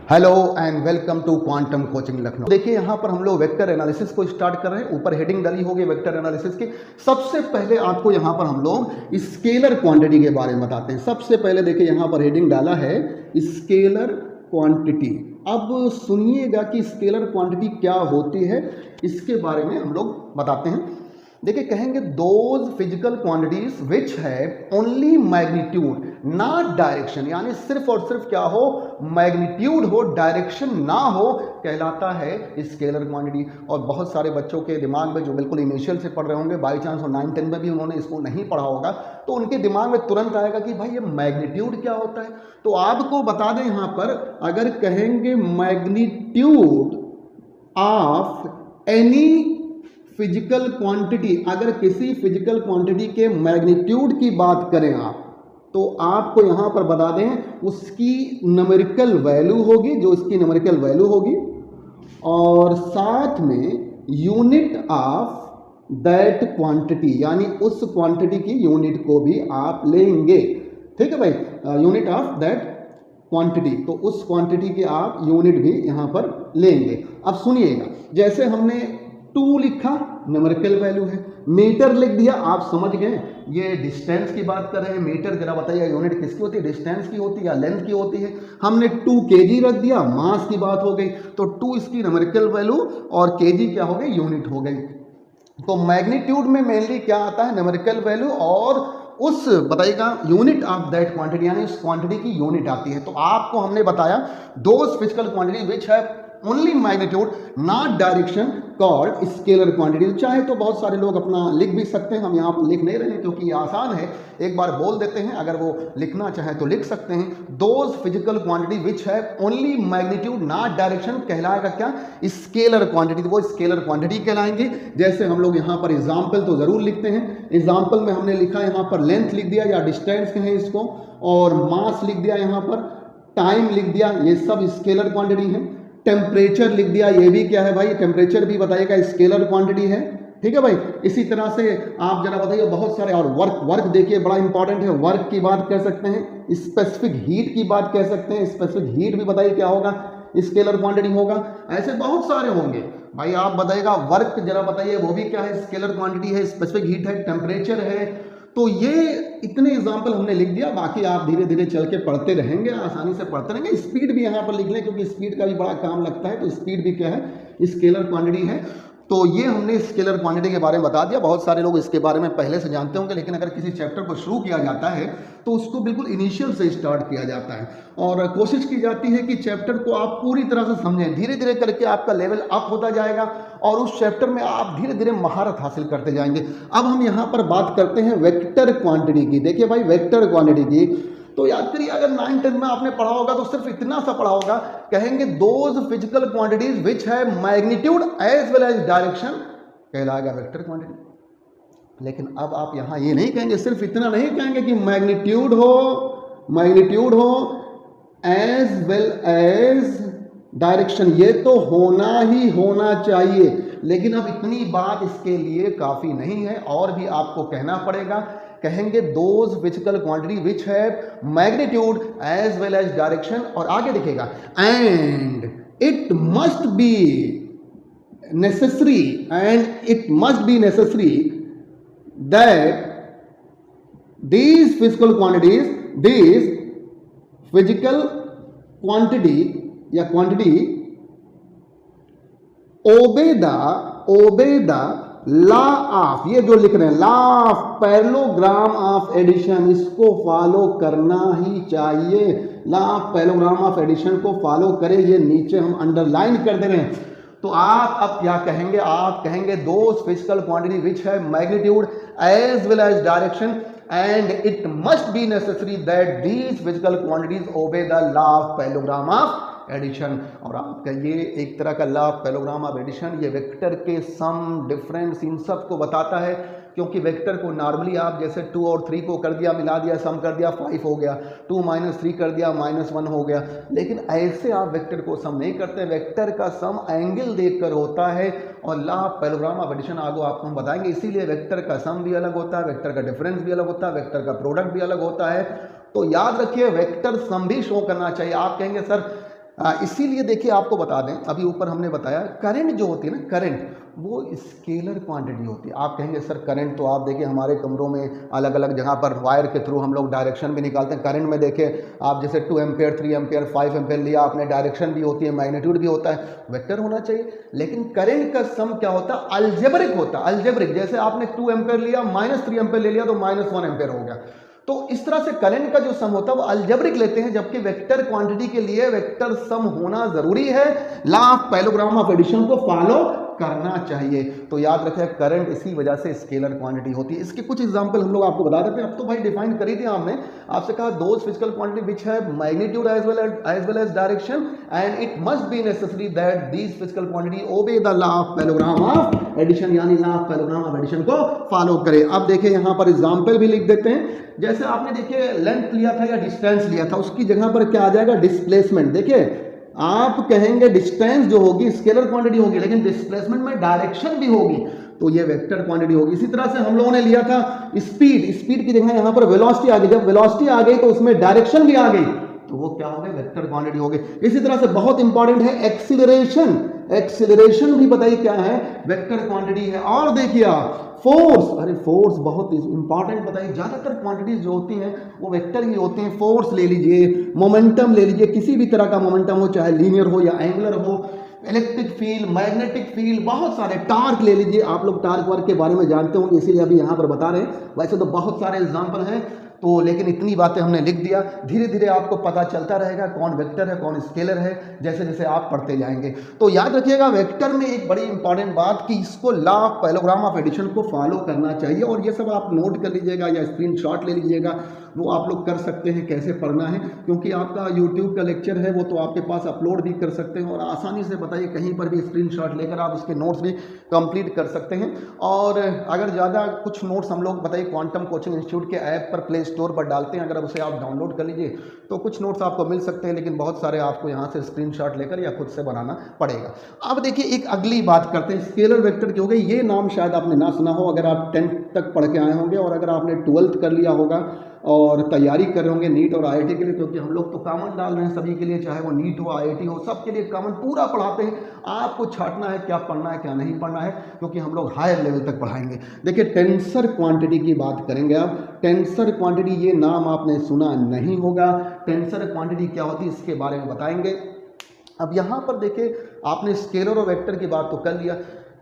Hello and welcome to quantum coaching Lucknow. देखिए यहाँ पर हम लोग वेक्टर एनालिसिस को स्टार्ट कर रहे हैं। ऊपर हेडिंग डाली होगी वेक्टर एनालिसिस की। सबसे पहले आपको यहाँ पर हम लोग स्केलर क्वांटिटी के बारे में बताते हैं। सबसे पहले देखिए यहाँ पर हेडिंग डाला है स्केलर क्वांटिटी। अब सुनिएगा कि स्केलर क्वांटिटी क्या होती है, इसके बारे में हम लोग बताते हैं। देखिए कहेंगे दोज फिजिकल क्वांटिटीज विच है ओनली मैग्नीट्यूड नॉट डायरेक्शन, यानी सिर्फ और सिर्फ क्या हो, मैग्नीट्यूड हो, डायरेक्शन ना हो, कहलाता है स्केलर क्वांटिटी। और बहुत सारे बच्चों के दिमाग में जो बिल्कुल इनिशियल से पढ़ रहे होंगे, बाई चांस और 9-10 में भी उन्होंने इसको नहीं पढ़ा होगा, तो उनके दिमाग में तुरंत आएगा कि भाई ये मैग्नीट्यूड क्या होता है। तो आपको बता दें यहाँ पर, अगर कहेंगे magnitude of any physical quantity, अगर किसी फिजिकल क्वांटिटी के मैग्नीट्यूड की बात करें आप, तो आपको यहां पर बता दें उसकी न्यूमेरिकल वैल्यू होगी, जो इसकी न्यूमेरिकल वैल्यू होगी, और साथ में यूनिट ऑफ दैट क्वांटिटी, यानी उस क्वांटिटी की यूनिट को भी आप लेंगे। ठीक है भाई, यूनिट ऑफ दैट क्वांटिटी, तो उस क्वांटिटी की आप यूनिट भी यहां पर लेंगे। अब सुनिएगा, जैसे हमने 2 लिखा न्यूमेरिकल वैल्यू है, मीटर लिख दिया, आप समझ गए ये डिस्टेंस की बात कर रहे हैं। मीटर जरा बताइए यूनिट किसकी होती है, डिस्टेंस की होती है या लेंथ की होती है। हमने 2 kg रख दिया, मास की बात हो गई, तो 2 इसकी न्यूमेरिकल वैल्यू और kg क्या हो गई, यूनिट हो गई। तो मैग्नीट्यूड में मेनली क्या आता है, न्यूमेरिकल वैल्यू और उस बताइएगा यूनिट ऑफ दैट क्वांटिटी, यानी उस क्वांटिटी की यूनिट आती है। तो आपको हमने बताया दोज फिजिकल क्वांटिटी विच है only magnitude not direction called scalar quantity. चाहे तो बहुत सारे लोग अपना लिख भी सकते हैं, हम यहाँ पर लिख नहीं रहे हैं क्योंकि ये आसान है, एक बार बोल देते हैं, अगर वो लिखना चाहे तो लिख सकते हैं। दोज फिजिकल क्वांटिटी विच है ओनली मैग्नीट्यूड नॉट डायरेक्शन कहलाएगा क्या, स्केलर क्वांटिटी। तो वो स्केलर क्वांटिटी कहलाएंगे। जैसे हम लोग यहाँ पर एग्जाम्पल तो जरूर लिखते हैं। एग्जाम्पल में हमने लिखा यहाँ पर लेंथ लिख दिया या डिस्टेंस कहें इसको, और मास लिख दिया, यहाँ पर टाइम लिख दिया, ये सब स्केलर क्वांटिटी है। टेम्परेचर लिख दिया, ये भी क्या है भाई, टेम्परेचर भी बताइएगा स्केलर क्वांटिटी है। ठीक है भाई, इसी तरह से आप जरा बताइए बहुत सारे, और वर्क देखिए बड़ा इंपॉर्टेंट है। वर्क की बात कर सकते हैं, स्पेसिफिक हीट की बात कह सकते हैं, स्पेसिफिक हीट भी बताइए क्या होगा, स्केलर क्वांटिटी होगा। ऐसे बहुत सारे होंगे भाई, आप बताइएगा वर्क जरा बताइए वो भी क्या है, स्केलर क्वांटिटी है, स्पेसिफिक हीट है, टेम्परेचर है। तो ये इतने एग्जाम्पल हमने लिख दिया, बाकी आप धीरे धीरे चल के पढ़ते रहेंगे, आसानी से पढ़ते रहेंगे। स्पीड भी यहाँ पर लिख लें क्योंकि स्पीड का भी बड़ा काम लगता है, तो स्पीड भी क्या है, स्केलर क्वांटिटी है। तो ये हमने स्केलर क्वांटिटी के बारे में बता दिया। बहुत सारे लोग इसके बारे में पहले से जानते होंगे, लेकिन अगर किसी चैप्टर को शुरू किया जाता है तो उसको बिल्कुल इनिशियल से स्टार्ट किया जाता है और कोशिश की जाती है कि चैप्टर को आप पूरी तरह से समझें। धीरे धीरे करके आपका लेवल अप होता जाएगा और उस चैप्टर में आप धीरे धीरे महारत हासिल करते जाएंगे। अब हम यहाँ पर बात करते हैं वेक्टर क्वांटिटी की। देखिए भाई, वेक्टर क्वांटिटी की तो याद करिए, अगर 9-10 में आपने पढ़ा होगा तो सिर्फ इतना सा पढ़ा होगा, कहेंगे दोज फिजिकल क्वांटिटीज विच है magnitude as well as direction कहलाएगा वेक्टर क्वांटिटी। लेकिन अब आप यहां ये नहीं कहेंगे, सिर्फ इतना नहीं कहेंगे कि मैग्नीट्यूड हो एज वेल एज डायरेक्शन, ये तो होना ही होना चाहिए। लेकिन अब इतनी बात इसके लिए काफी नहीं है, और भी आपको कहना पड़ेगा। कहेंगे दोज फिजिकल क्वांटिटी विच है magnitude as well as direction, और आगे दिखेगा and it must be necessary that these physical quantity या quantity obey the law of, ये जो लिख रहे हैं law of parallelogram of addition, इसको फॉलो करना ही चाहिए। Law of parallelogram of addition को फॉलो करें, ये नीचे हम अंडरलाइन कर दे रहे हैं। तो आप अब क्या कहेंगे, आप कहेंगे दोज फिजिकल क्वांटिटी विच है magnitude as well as direction and it must be necessary that these physical quantities obey the law of parallelogram of addition. और आपका ये एक तरह का law of parallelogram of addition, ये वेक्टर के sum, difference, इन सब को बताता है। क्योंकि वेक्टर को नॉर्मली आप जैसे 2 और 3 को कर दिया, मिला दिया, सम कर दिया, 5 हो गया, 2 - 3 कर दिया, -1 हो गया। लेकिन ऐसे आप वेक्टर को सम नहीं करते। वेक्टर का सम एंगल देखकर होता है, और law of parallelogram of addition आगे आपको हम बताएंगे। इसीलिए वेक्टर का सम भी अलग होता है, वेक्टर का डिफरेंस भी अलग होता है, वेक्टर का प्रोडक्ट भी अलग होता है। तो याद रखिए, वेक्टर सम भी शो करना चाहिए। आप कहेंगे सर इसीलिए देखिए आपको बता दें, अभी ऊपर हमने बताया करंट जो होती है ना, करंट वो स्केलर क्वांटिटी होती है। आप कहेंगे सर करंट तो आप देखिए हमारे कमरों में अलग अलग जगह पर वायर के थ्रू हम लोग डायरेक्शन भी निकालते हैं। करंट में देखिए आप जैसे 2 एम्पेयर 3 एम्पेयर 5 एम्पेयर लिया आपने, डायरेक्शन भी होती है, मैग्नीट्यूड भी होता है, वेक्टर होना चाहिए। लेकिन करंट का सम क्या होता है, अलजेब्रिक होता है। अलजेब्रिक जैसे आपने 2 एम्पेयर लिया -3 एम्पेयर ले लिया तो -1 एम्पेयर हो गया। तो इस तरह से करंट का जो सम होता है वो अलजेब्रिक लेते हैं, जबकि वेक्टर क्वांटिटी के लिए वेक्टर सम होना जरूरी है। Law of parallelogram of addition को फॉलो करना चाहिए। तो याद रखें करंट इसी वजह से स्केलर क्वांटिटी होती है। इसके कुछ एग्जांपल हम लोग आपको बता देते हैं। अब तो भाई डिफाइन करी थी हमने, आपसे कहा those physical quantity which have magnitude as well as direction and it must be necessary that these physical quantity obey the law of parallelogram of addition, यानी law of parallelogram of addition को follow करे। अब देखिए यहां पर example भी लिख देते हैं। जैसे आपने देखिए लेंथ लिया था या डिस्टेंस लिया था, उसकी जगह पर क्या आ जाएगा, डिस्प्लेसमेंट। देखिए आप कहेंगे डिस्टेंस जो होगी स्केलर क्वांटिटी होगी, लेकिन डिस्प्लेसमेंट में डायरेक्शन भी होगी, तो ये वेक्टर क्वांटिटी होगी। इसी तरह से हम लोगों ने लिया था स्पीड, स्पीड की जगह यहां पर वेलोसिटी आ गई। जब वेलोसिटी आ गई तो उसमें डायरेक्शन भी आ गई, तो वो क्या हो गए, वेक्टर क्वांटिटी हो गई। इसी तरह से बहुत इंपॉर्टेंट है एक्सीलरेशन। एक्सीलरेशन भी बताइए क्या है, वेक्टर क्वांटिटी है। और देखिए आप फोर्स, अरे फोर्स बहुत इंपॉर्टेंट बताइए, ज्यादातर क्वांटिटीज जो होती हैं वो वेक्टर ही होती हैं। फोर्स ले लीजिए, मोमेंटम ले लीजिए, किसी भी तरह का मोमेंटम हो, चाहे लीनियर हो या एंगुलर हो, इलेक्ट्रिक फील्ड, मैग्नेटिक फील्ड, बहुत सारे, टार्क ले लीजिए। आप लोग टार्क वर्क के बारे में जानते होंगे, इसीलिए अभी यहां पर बता रहे हैं। वैसे तो बहुत सारे एग्जाम्पल हैं, तो लेकिन इतनी बातें हमने लिख दिया। धीरे धीरे आपको पता चलता रहेगा कौन वेक्टर है कौन स्केलर है, जैसे जैसे आप पढ़ते जाएंगे। तो याद रखिएगा वेक्टर में एक बड़ी इंपॉर्टेंट बात कि इसको law of parallelogram of addition को फॉलो करना चाहिए। और ये सब आप नोट कर लीजिएगा या स्क्रीनशॉट ले लीजिएगा, वो आप लोग कर सकते हैं कैसे पढ़ना है, क्योंकि आपका यूट्यूब का लेक्चर है वो तो आपके पास अपलोड भी कर सकते हैं और आसानी से बताइए कहीं पर भी स्क्रीनशॉट लेकर आप उसके नोट्स भी कंप्लीट कर सकते हैं। और अगर ज़्यादा कुछ नोट्स हम लोग बताइए क्वांटम कोचिंग इंस्टीट्यूट के ऐप पर प्ले स्टोर पर डालते हैं, अगर उसे आप डाउनलोड कर लीजिए तो कुछ नोट्स आपको मिल सकते हैं, लेकिन बहुत सारे आपको यहाँ से स्क्रीनशॉट लेकर या खुद से बनाना पड़ेगा। अब देखिए एक अगली बात करते हैं, स्केलर वेक्टर की हो गई। ये नाम शायद आपने ना सुना हो अगर आप 10th तक पढ़ के आए होंगे, और अगर आपने 12th कर लिया होगा और तैयारी कर रहे होंगे नीट और आईआईटी के लिए, क्योंकि हम लोग तो कॉमन डाल रहे हैं सभी के लिए, चाहे वो नीट हो आईआईटी हो, सबके लिए कॉमन पूरा पढ़ाते हैं। आपको छांटना है क्या पढ़ना है क्या नहीं पढ़ना है, क्योंकि हम लोग हायर लेवल तक पढ़ाएंगे। देखिए टेंसर क्वांटिटी की बात करेंगे। अब टेंसर क्वांटिटी, ये नाम आपने सुना नहीं होगा। टेंसर क्वांटिटी क्या होती है इसके बारे में बताएंगे। अब यहाँ पर देखिए आपने स्केलर और वेक्टर की बात तो कर लिया।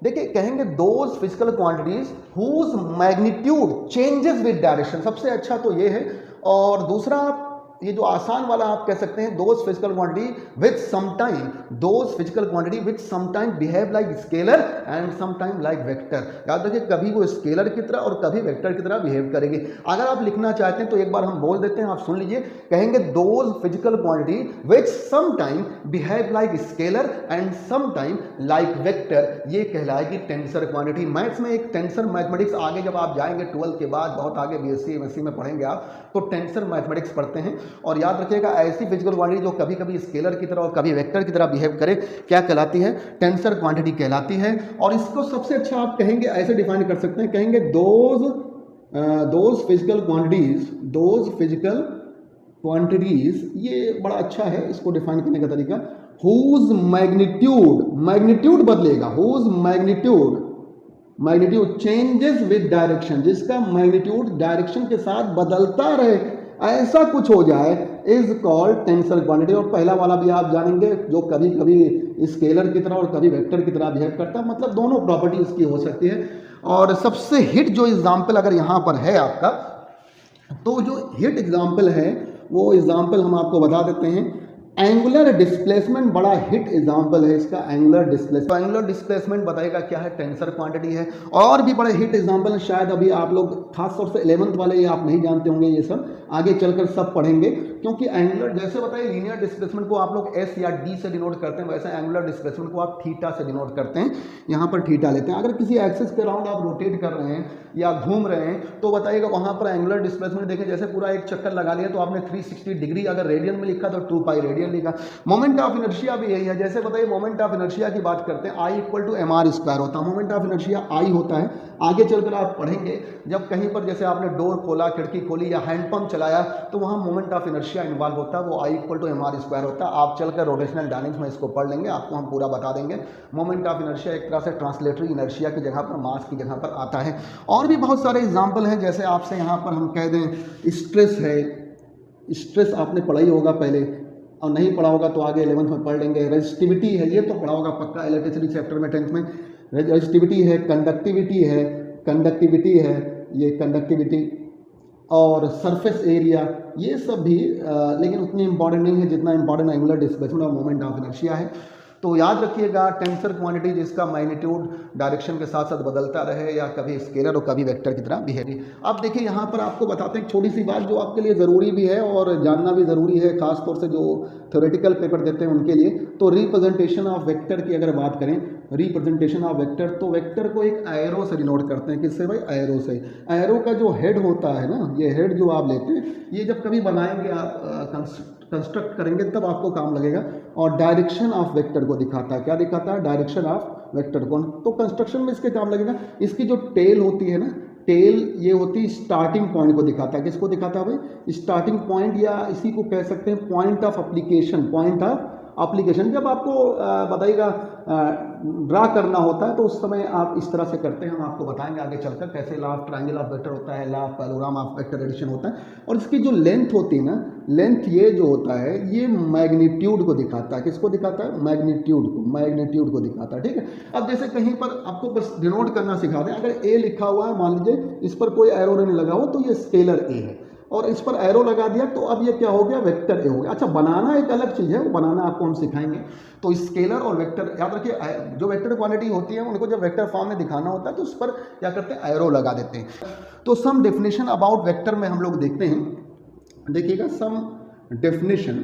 देखिए कहेंगे those physical quantities whose magnitude changes with direction, सबसे अच्छा तो ये है। और दूसरा ये जो आसान वाला आप कह सकते हैं those physical quantity with some time, those physical quantity with some time behave like scalar and some time like vector. याद रखिए कभी वो स्केलर की तरह और कभी वेक्टर की तरह बिहेव करेगी। अगर आप लिखना चाहते हैं तो एक बार हम बोल देते हैं, आप सुन लीजिए। कहेंगे those physical quantity which some time behave like scalar and some time like vector, ये कहलाएगी टेंसर क्वांटिटी। मैथ्स में एक टेंसर मैथमेटिक्स आगे जब आप जाएंगे 12th के बाद, बहुत आगे बीएससी एमएससी में पढ़ेंगे आप, तो टेंसर मैथमेटिक्स पढ़ते हैं। और याद रखिएगा ऐसी फिजिकल क्वांटिटी जो कभी कभी स्केलर की तरह और कभी वेक्टर की तरह बिहेव करे, क्या कहलाती है, टेंसर क्वांटिटी कहलाती है। और इसको सबसे अच्छा आप कहेंगे ऐसे डिफाइन कर सकते हैं, कहेंगे दोज फिजिकल क्वांटिटीज, ये बड़ा अच्छा है इसको डिफाइन करने का तरीका। हुज मैग्नीट्यूड बदलेगा, whose magnitude changes with direction, जिसका मैग्नीट्यूड डायरेक्शन के साथ बदलता रहे, ऐसा कुछ हो जाए, इज कॉल्ड टेंसर क्वांटिटी। और पहला वाला भी आप जानेंगे जो कभी कभी स्केलर की तरह और कभी वेक्टर की तरह बिहेव करता है, मतलब दोनों प्रॉपर्टी इसकी हो सकती है। और सबसे हिट जो एग्जाम्पल अगर यहाँ पर है आपका, तो जो हिट एग्जाम्पल है वो एग्जाम्पल हम आपको बता देते हैं। एंगुलर डिस्प्लेसमेंट बड़ा हिट एग्जाम्पल है इसका, एंगुलर डिस्प्लेसमेंट बताएगा क्या है, टेंसर क्वांटिटी है। और भी बड़े हिट एग्जाम्पल है, शायद अभी आप लोग खासतौर से 11th वाले ये आप नहीं जानते होंगे, ये सब आगे चलकर सब पढ़ेंगे। क्योंकि एंगुलर, जैसे बताइए लीनियर डिस्प्लेसमेंट को आप लोग एस या डी से डिनोट करते हैं, वैसे एंगुलर डिस्प्लेसमेंट को आप थीटा से डिनोट करते हैं। यहाँ पर थीटा लेते हैं। अगर किसी एक्सिस के अराउंड आप रोटेट कर रहे हैं या घूम रहे हैं तो बताइएगा वहाँ पर एंगुलर डिस्प्लेसमेंट देखें, जैसे पूरा एक चक्कर लगा लिया तो आपने 360 डिग्री, अगर रेडियन में लिखा तो 2 पाई रेडियन क्लियरली कहा। मोमेंट ऑफ इनर्शिया भी यही है, जैसे बताइए मोमेंट ऑफ इनर्शिया की बात करते हैं, I equal to M R square होता है। मोमेंट ऑफ इनर्शिया आई होता है, आगे चलकर आप पढ़ेंगे जब कहीं पर जैसे आपने डोर खोला, खिड़की खोली या हैंडपंप चलाया तो वहाँ मोमेंट ऑफ इनर्शिया इन्वॉल्व होता है, वो I equal to M R square होता है। आप चलकर रोटेशनल डायनेमिक्स में इसको पढ़ लेंगे, आपको हम पूरा बता देंगे। मोमेंट ऑफ इनर्शिया एक तरह से ट्रांसलेटरी इनर्शिया की जगह पर, मास की जगह पर आता है। और भी बहुत सारे एग्जाम्पल हैं, जैसे आपसे यहाँ पर हम कह दें स्ट्रेस है, स्ट्रेस आपने पढ़ा ही होगा पहले, और नहीं पढ़ा होगा तो आगे 11th में पढ़ लेंगे। रेजिस्टिविटी है, ये तो पढ़ा होगा पक्का इलेक्ट्रिसिटी चैप्टर में 10th में। रेजिस्टिविटी है, कंडक्टिविटी है, कंडक्टिविटी है, ये कंडक्टिविटी और सरफेस एरिया, ये सब भी लेकिन उतनी इंपॉर्टेंट नहीं है जितना इंपॉर्टेंट एंगुलर डिस्प्लेसमेंट और मोमेंट ऑफ इनर्शिया है। तो याद रखिएगा टेंसर क्वांटिटी जिसका मैग्नीट्यूड डायरेक्शन के साथ साथ बदलता रहे, या कभी स्केलर और कभी वेक्टर की तरह बिहेव। अब देखिए यहाँ पर आपको बताते हैं एक छोटी सी बात जो आपके लिए ज़रूरी भी है और जानना भी ज़रूरी है, खासतौर से जो थ्योरेटिकल पेपर देते हैं उनके लिए। तो रिप्रेजेंटेशन ऑफ वेक्टर की अगर बात करें, रिप्रेजेंटेशन ऑफ वेक्टर, तो वेक्टर को एक एरो से डिनोट करते हैं। किससे भाई? एरो से। एरो का जो हेड होता है ना, ये हेड जो आप लेते हैं, ये जब कभी बनाएंगे आप कंस्ट्रक्ट करेंगे तब आपको काम लगेगा। और डायरेक्शन ऑफ वेक्टर को दिखाता है, क्या दिखाता है? डायरेक्शन ऑफ वेक्टर को। तो कंस्ट्रक्शन में इसके काम लगेगा। इसकी जो टेल होती है ना, टेल ये होती स्टार्टिंग पॉइंट को दिखाता है। किसको दिखाता है भाई? स्टार्टिंग पॉइंट, या इसी को कह सकते हैं point of application. Point of application जब आपको बताइएगा ड्रा करना होता है तो उस समय आप इस तरह से करते हैं। हम आपको बताएंगे आगे चलकर कैसे law of triangle of vector होता है, law of parallelogram of vector addition होता है। और इसकी जो लेंथ होती है ना, लेंथ ये जो होता है ये मैग्नीट्यूड को दिखाता है। किसको दिखाता है? मैग्नीट्यूड को, मैग्नीट्यूड को दिखाता है। ठीक है। अब जैसे कहीं पर आपको बस डिनोट करना सिखा दें, अगर ए लिखा हुआ है, मान लीजिए इस पर कोई एरो नहीं लगा हो तो ये स्केलर ए है, और इस पर एरो लगा दिया तो अब ये क्या हो गया? वेक्टर ए हो गया। अच्छा, बनाना एक अलग चीज़ है, वो बनाना आपको हम सिखाएंगे। तो स्केलर और वेक्टर याद रखिए, जो वेक्टर क्वांटिटी होती है उनको जब वेक्टर फॉर्म में दिखाना होता है तो उस पर क्या करते हैं? एरो लगा देते हैं। तो सम डेफिनेशन अबाउट वेक्टर में हम लोग देखते हैं, देखिएगा सम डेफिनेशन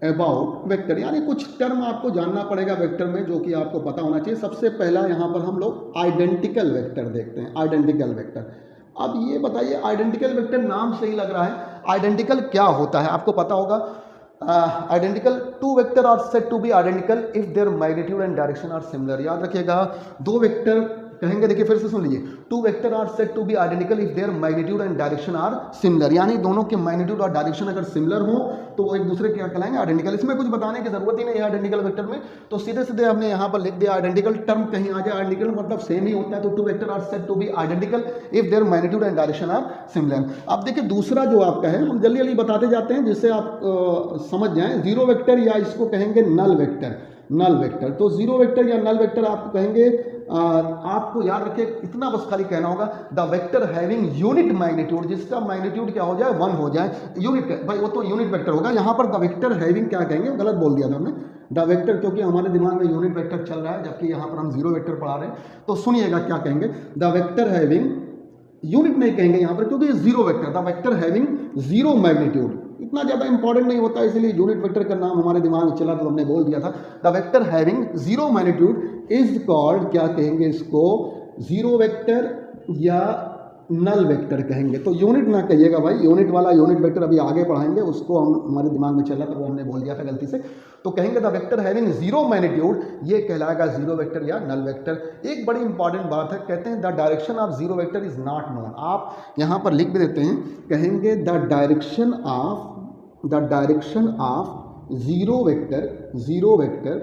अबाउट वेक्टर, यानी कुछ टर्म आपको जानना पड़ेगा वेक्टर में जो कि आपको पता होना चाहिए। सबसे पहला यहाँ पर हम लोग आइडेंटिकल वेक्टर देखते हैं। आइडेंटिकल वेक्टर, अब ये बताइए आइडेंटिकल वेक्टर नाम से ही लग रहा है, आइडेंटिकल क्या होता है आपको पता होगा। Identical, two vector are said to be identical if their magnitude and direction are similar. याद रखिएगा, दो वेक्टर कहेंगे, देखिए फिर से सुन लीजिए, two vector are said to be identical if their magnitude and direction are similar, यानी दोनों के मैग्नीट्यूड और डायरेक्शन अगर सिमिलर हो तो वो एक दूसरे क्या कहलाएंगे? आइडेंटिकल। इसमें कुछ बताने की जरूरत ही नहीं है आइडेंटिकल वेक्टर में, तो सीधे सीधे हमने यहाँ पर लिख दिया आइडेंटिकल। टर्म कहीं आ जाए, आइडेंटिकल मतलब सेम ही होता है, तो two vector are said to be identical if their magnitude and direction are similar. अब देखिए दूसरा जो आपका है, हम जल्दी जल्दी बताते जाते हैं जिससे आप समझ जाएं। जीरो वेक्टर, या इसको कहेंगे नल वेक्टर। नल वेक्टर, तो जीरो वेक्टर या नल वेक्टर आपको कहेंगे, आपको याद रखिए इतना बस खाली कहना होगा, the vector having unit magnitude, जिसका मैग्नीट्यूड क्या हो जाए? 1 हो जाए। यूनिट भाई वो तो यूनिट वेक्टर होगा, यहाँ पर द वेक्टर हैविंग क्या कहेंगे? गलत बोल दिया था हमने, द वेक्टर, क्योंकि हमारे दिमाग में यूनिट वेक्टर चल रहा है जबकि यहाँ पर हम जीरो वेक्टर पढ़ा रहे हैं। तो सुनिएगा क्या कहेंगे, द वेक्टर हैविंग, यूनिट नहीं कहेंगे यहाँ पर क्योंकि zero vector, the vector having zero magnitude, इतना ज़्यादा इंपॉर्टेंट नहीं होता, इसलिए यूनिट वेक्टर का नाम हमारे दिमाग में चला तो हमने बोल दिया था। The vector having zero magnitude is called, क्या कहेंगे इसको? जीरो वेक्टर या नल वेक्टर कहेंगे। तो यूनिट ना कहिएगा भाई, यूनिट वाला यूनिट वेक्टर अभी आगे पढ़ाएंगे, उसको हम हमारे दिमाग में चला था वो हमने बोल दिया था गलती से। तो कहेंगे the vector having zero magnitude, ये कहलाएगा जीरो वेक्टर या नल वेक्टर। एक बड़ी इंपॉर्टेंट बात है, कहते हैं the direction of zero vector is not known. आप यहाँ पर लिख भी देते हैं, कहेंगे the direction of zero vector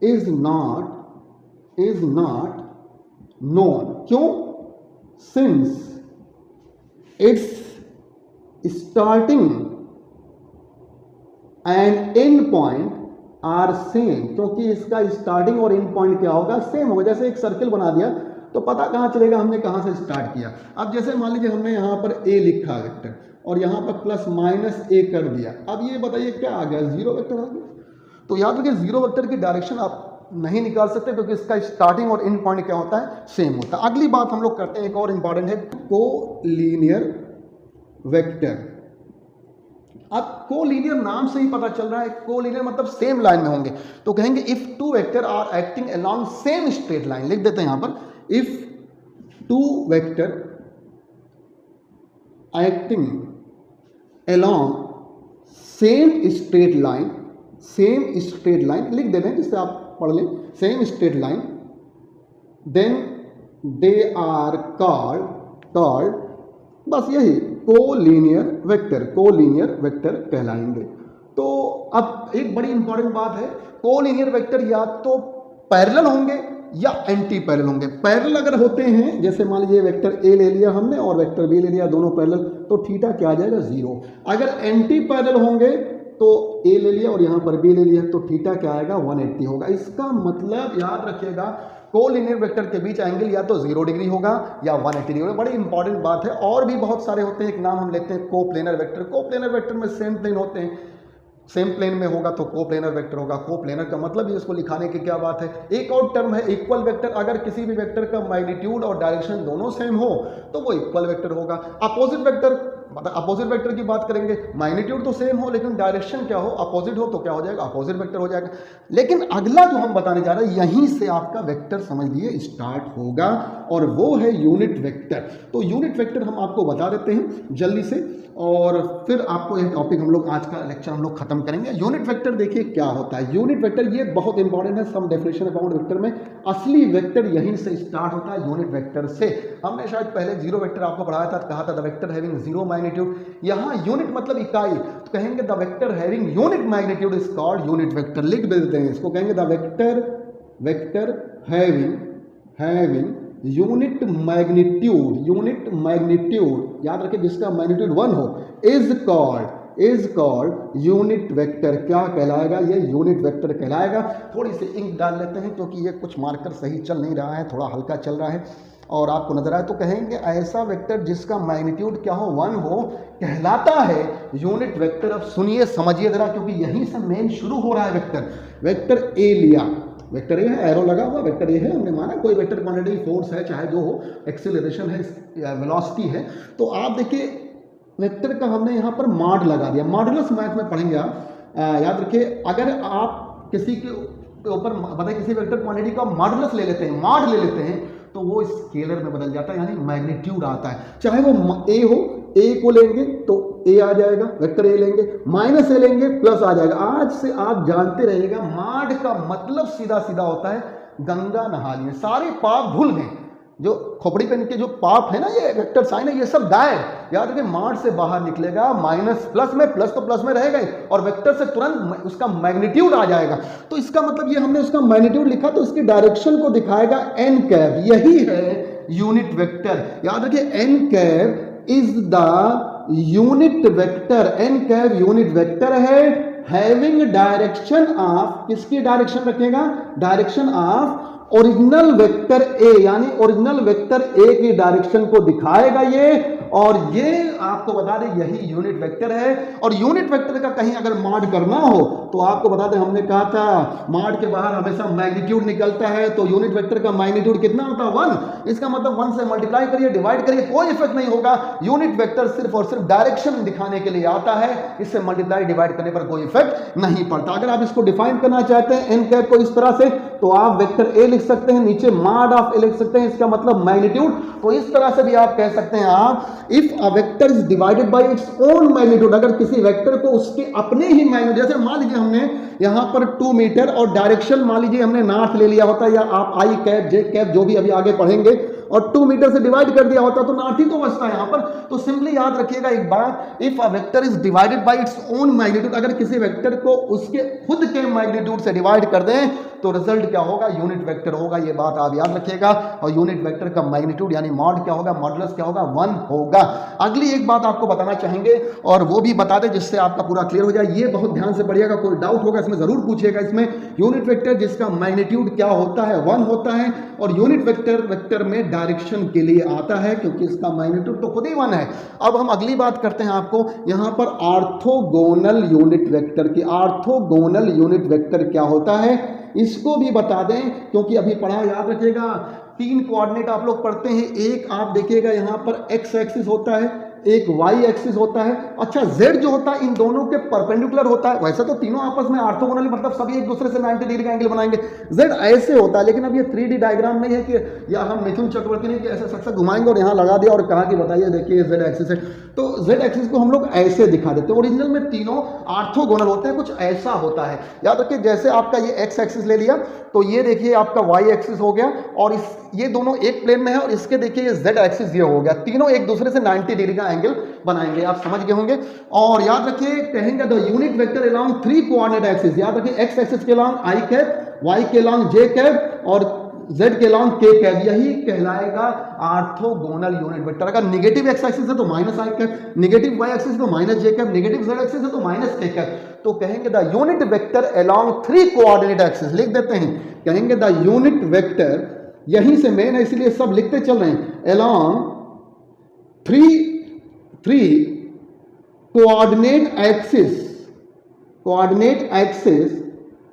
is not known. क्यों? Since it's starting and and point are same, क्योंकि इसका स्टार्टिंग और एंड पॉइंट क्या होगा? सेम होगा। जैसे एक सर्किल बना दिया तो पता कहाँ चलेगा हमने कहाँ से स्टार्ट किया। अब जैसे मान लीजिए हमने यहाँ पर ए लिखा वेक्टर और यहाँ पर प्लस माइनस ए कर दिया, अब ये बताइए क्या आ गया? जीरो वेक्टर आ गया। तो याद रखिए जीरो वेक्टर की डायरेक्शन आप नहीं निकाल सकते क्योंकि इसका स्टार्टिंग और एंड पॉइंट क्या होता है? सेम होता है। अगली बात हम लोग करते हैं, एक और इंपॉर्टेंट है, कोलीनियर वेक्टर। अब कोलीनियर नाम से ही पता चल रहा है, कोलीनियर मतलब सेम लाइन में होंगे। तो कहेंगे if two vector are acting along same straight line, लिख देते हैं यहां पर, if two vector acting along same straight line, same straight line लिख देते हैं जिससे आप पढ़ लें, same straight line, then they are called, बस यही कोलिनियर वेक्टर, कोलिनियर वेक्टर कहलाएंगे। तो अब एक बड़ी इंपॉर्टेंट बात है, कोलिनियर वेक्टर या तो पैरेलल होंगे या एंटी पैरेलल होंगे। पैरेलल अगर होते हैं, जैसे मान लीजिए वेक्टर ए ले लिया हमने और वेक्टर बी ले लिया, दोनों पैरेलल, तो थीटा क्या आ जाएगा 0। अगर एंटी पैरेलल होंगे तो ए ले लिया और यहां पर बी ले लिया, तो थीटा क्या आएगा 180 होगा। इसका मतलब याद रखिएगा, कोलिनियर वेक्टर के बीच एंगल या तो 0 डिग्री होगा या 180 डिग्री होगा। बड़ी इंपॉर्टेंट बात है। और भी बहुत सारे होते हैं, एक नाम हम लेते हैं कोप्लेनर वेक्टर। कोप्लेनर वेक्टर में सेम प्लेन होते हैं, सेम प्लेन में होगा तो कोप्लेनर वेक्टर होगा। कोप्लेनर का मतलब ये, इसको लिखाने की क्या बात है। एक और टर्म है इक्वल वेक्टर। अगर किसी भी वेक्टर का मैग्नीट्यूड और डायरेक्शन दोनों सेम हो तो वो इक्वल वेक्टर होगा। अपोजिट वेक्टर, मतलब अपोजिट वेक्टर की बात करेंगे, मैग्नीट्यूड तो सेम हो लेकिन डायरेक्शन क्या हो, अपोजिट हो, तो क्या हो जाएगा, अपोजिट वेक्टर हो जाएगा। लेकिन अगला जो हम बताने जा रहे हैं, यहीं से आपका वेक्टर समझ लिए स्टार्ट होगा और वो है यूनिट वेक्टर। तो यूनिट वेक्टर हम आपको बता देते हैं जल्दी से, और फिर आपको यह टॉपिक हम लोग आज का लेक्चर हम लोग खत्म करेंगे। यूनिट वेक्टर देखिए क्या होता है। यूनिट वेक्टर ये बहुत इंपॉर्टेंट है, सम डेफिनेशन अबाउट वेक्टर में। असली वेक्टर यहीं से स्टार्ट होता है, यूनिट वेक्टर से। हमने शायद पहले जीरो वेक्टर आपको पढ़ाया था, कहा था the vector having zero magnitude. यहाँ यूनिट मतलब इकाई, तो कहेंगे the vector having unit magnitude is called unit vector. लिख देते हैं इसको, कहेंगे the vector having unit magnitude, याद रखिए जिसका मैग्नीट्यूड 1 हो, इज कॉल्ड यूनिट वेक्टर। क्या कहलाएगा, ये यूनिट वेक्टर कहलाएगा। थोड़ी सी इंक डाल लेते हैं क्योंकि ये कुछ मार्कर सही चल नहीं रहा है, थोड़ा हल्का चल रहा है और आपको नजर आए, तो कहेंगे ऐसा वेक्टर जिसका मैग्नीट्यूड क्या हो, 1 हो, कहलाता है यूनिट वेक्टर। अब सुनिए समझिए जरा, क्योंकि यहीं से मेन शुरू हो रहा है वेक्टर। वेक्टर ए लिया, वेक्टर ए है, एरो लगा हुआ, वेक्टर ए है, हमने माना कोई वेक्टर क्वांटिटी, फोर्स है चाहे जो हो, एक्सेलरेशन है या वेलोसिटी है। तो आप देखिए वेक्टर का हमने यहाँ पर मॉड लगा दिया। मॉडुलस मैथ में पढ़ेंगे आप, याद रखिए। अगर आप किसी के ऊपर बताइए किसी वेक्टर क्वांटिटी का मॉडुलस ले लेते हैं, मॉड ले लेते हैं, तो वो स्केलर में बदल जाता है, यानी मैग्नीट्यूड आता है। चाहे वो ए हो, ए को लेंगे तो ए आ जाएगा, वेक्टर ए लेंगे, माइनस ए लेंगे प्लस आ जाएगा। आज से आप जानते रहिएगा, मॉड का मतलब सीधा सीधा होता है गंगा नहा लिए, सारे पाप भूल गए। जो खोपड़ी पे इनके जो पाप है ना, ये वेक्टर साइन है, ये सब गायब। याद रखिए मॉड से बाहर निकलेगा, माइनस प्लस में, प्लस तो प्लस में रहेगा ही, और वेक्टर से तुरंत उसका मैग्नीट्यूड आ जाएगा। तो इसका मतलब ये हमने उसका मैग्नीट्यूड लिखा तो इसकी डायरेक्शन को दिखाएगा एन कैप, यही है यूनिट वेक्टर। याद रखिए n cap is the unit vector, n cap unit vector है हैविंग डायरेक्शन ऑफ, किसकी डायरेक्शन रखेगा, direction of original vector A, यानी ओरिजिनल वेक्टर ए की डायरेक्शन को दिखाएगा ये। और ये आपको बता दें यही यूनिट वेक्टर है। और यूनिट वेक्टर का कहीं अगर मॉड करना हो तो आपको बता दें, हमने कहा था मॉड के बाहर हमेशा मैग्नीट्यूड निकलता है, तो यूनिट वेक्टर का मैग्नीट्यूड कितना होता है 1। इसका मतलब 1 से मल्टीप्लाई करिए, डिवाइड करिए, कोई इफेक्ट नहीं होगा। यूनिट वेक्टर सिर्फ और सिर्फ डायरेक्शन दिखाने के लिए आता है, इससे मल्टीप्लाई डिवाइड करने पर कोई इफेक्ट नहीं पड़ता। अगर आप इसको डिफाइन करना चाहते हैं एन कैप को इस तरह से, तो आप वेक्टर ए लिख सकते हैं, नीचे मॉड ऑफ ए लिख सकते हैं, इसका मतलब मैग्नीट्यूड। तो इस तरह से भी आप कह सकते हैं आप, if a vector is divided by its own magnitude, अगर किसी वेक्टर को उसके अपने ही मैग्नीट्यूड, जैसे मान लीजिए हमने यहां पर 2 मीटर और डायरेक्शन मान लीजिए हमने नॉर्थ ले लिया होता, या आप आई कैप जे कैप जो भी अभी आगे पढ़ेंगे, और 2 मीटर से डिवाइड कर दिया होता तो नॉर्थ ही तो बचता है यहां पर। तो सिंपली याद रखिएगा एक बात, if a vector is divided by its own magnitude, अगर किसी वेक्टर को उसके खुद के मैग्नीट्यूड से डिवाइड कर दें तो रिजल्ट क्या होगा, यूनिट वेक्टर होगा। ये बात आप याद रखिएगा। और यूनिट वेक्टर का मैग्नीट्यूड यानी मॉड क्या होगा, मॉडुलस क्या होगा, 1 होगा। अगली एक बात आपको बताना चाहेंगे और वो भी बता दें जिससे आपका पूरा क्लियर हो जाए, ये बहुत ध्यान से पढ़िएगा, कोई डाउट होगा इसमें जरूर पूछिएगा। इसमें यूनिट वेक्टर जिसका मैग्नीट्यूड क्या होता है, 1 होता है, और यूनिट वेक्टर में डायरेक्शन के लिए आता है क्योंकि इसका मैग्नीट्यूड तो खुद ही 1 है। अब हम अगली बात करते हैं आपको यहां पर ऑर्थोगोनल यूनिट वेक्टर की। ऑर्थोगोनल यूनिट वेक्टर क्या होता है इसको भी बता दें, क्योंकि अभी पढ़ा, याद रखिएगा 3 कोऑर्डिनेट आप लोग पढ़ते हैं। एक आप देखिएगा यहां पर एक्स एक्सिस होता है, एक वाई एक्सिस होता है, अच्छा जेड जो होता है इन दोनों के परपेंडिकुलर होता है, वैसे तो तीनों आपस में ऑर्थोगोनल मतलब सभी एक दूसरे से 90 डिग्री का एंगल बनाएंगे, जेड ऐसे होता है। लेकिन अब ये 3D डायग्राम नहीं है कि या हम मिथुन चक्रवर्ती ने कि ऐसे सक्सा घुमाएंगे और यहाँ लगा दिया और कहा कि बताइए देखिए जेड एक्सिस है, तो जेड एक्सिस को हम लोग ऐसे दिखा देते हैं। ओरिजिनल में तीनों ऑर्थोगोनल होते हैं, कुछ ऐसा होता है। याद रखिए जैसे आपका ये एक्स एक्सिस ले लिया तो ये देखिए आपका वाई एक्सिस हो गया और इस ये दोनों एक प्लेन में है और इसके देखिए ये जेड एक्सिस ये हो गया, तीनों एक दूसरे से 90 डिग्री का एंगल बनाएंगे, आप समझ गए होंगे। और याद रखिए कहेंगे the unit vector along 3 coordinate axis, याद रखिए एक्स एक्सिस के अलोंग आई कैप, वाई के अलोंग जे कैप और z के लॉन्ग k कैप, यही कहलाएगा ऑर्थोगोनल यूनिट वेक्टर। अगर नेगेटिव x एक्सिस है तो माइनस आई कैप, नेगेटिव y एक्सिस तो माइनस जे कैप, नेगेटिव z एक्सिस है तो माइनस k कैप। तो कहेंगे the unit vector along 3 coordinate axis, लिख देते हैं, कहेंगे द यूनिट वेक्टर, यहीं से मेन है इसलिए सब लिखते चल रहे हैं, along 3 coordinate axis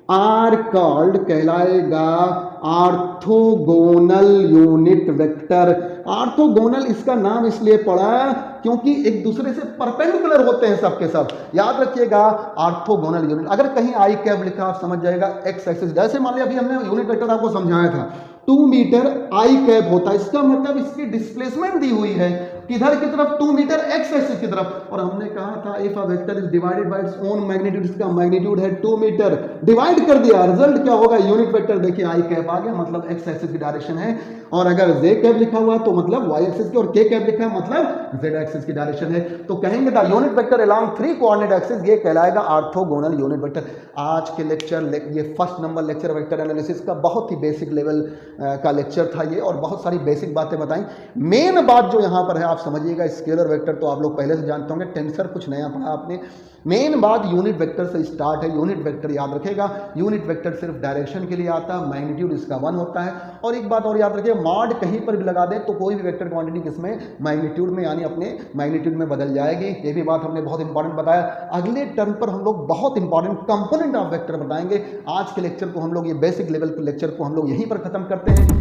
are called, कहलाएगा ऑर्थोगोनल यूनिट वेक्टर। ऑर्थोगोनल इसका नाम इसलिए पड़ा क्योंकि एक दूसरे से परपेंडिकुलर होते हैं सबके सब। याद रखिएगा ऑर्थोगोनल यूनिट, अगर कहीं आई कैप लिखा आप समझ जाएगा एक्स एक्सिस, जैसे मान लिया अभी हमने यूनिट वेक्टर आपको समझाया था 2 मीटर आई कैप होता है, इसका मतलब इसकी डिस्प्लेसमेंट दी हुई है किधर की तरफ, 2 मीटर एक्स एक्सिस की तरफ। और हमने कहा था if a vector is divided by its own magnitude, इसका मैग्नीट्यूड है 2 मीटर, डिवाइड कर दिया, रिजल्ट क्या होगा, यूनिट वेक्टर देखिए आई कैप आ गया, मतलब एक्स एक्सिस की डायरेक्शन है। और अगर जे कैप लिखा हुआ तो मतलब वाई एक्सिस की, और के कैप लिखा है मतलब जेड एक्सिस की डायरेक्शन है। तो कहेंगे the unit vector along 3 coordinate axis, ये कहलाएगा ऑर्थोगोनल यूनिट वेक्टर। आज के लेक्चर ये first number lecture vector analysis का बहुत ही बेसिक लेवल का लेक्चर था ये, और बहुत सारी बेसिक बातें बताई। मेन बात जो यहाँ पर है आप समझिएगा, स्केलर वेक्टर तो आप लोग पहले से जानते होंगे, टेंसर कुछ नया पढ़ा आपने। मेन बात यूनिट वेक्टर से स्टार्ट है। यूनिट वेक्टर याद रखेगा, यूनिट वेक्टर सिर्फ डायरेक्शन के लिए आता है, मैग्नीट्यूड इसका 1 होता है। और एक बात और याद रखिए, मॉड कहीं पर भी लगा दें तो कोई भी वेक्टर क्वांटिटी किसमें, मैग्नीट्यूड में, यानी अपने मैग्नीट्यूड में बदल जाएगी। ये भी बात हमने बहुत इंपॉर्टेंट बताया। अगले टर्म पर हम लोग बहुत इंपॉर्टेंट कंपोनेंट ऑफ वेक्टर बताएंगे। आज के लेक्चर को हम लोग, ये बेसिक लेवल के लेक्चर को हम लोग यहीं पर खत्म करते हैं।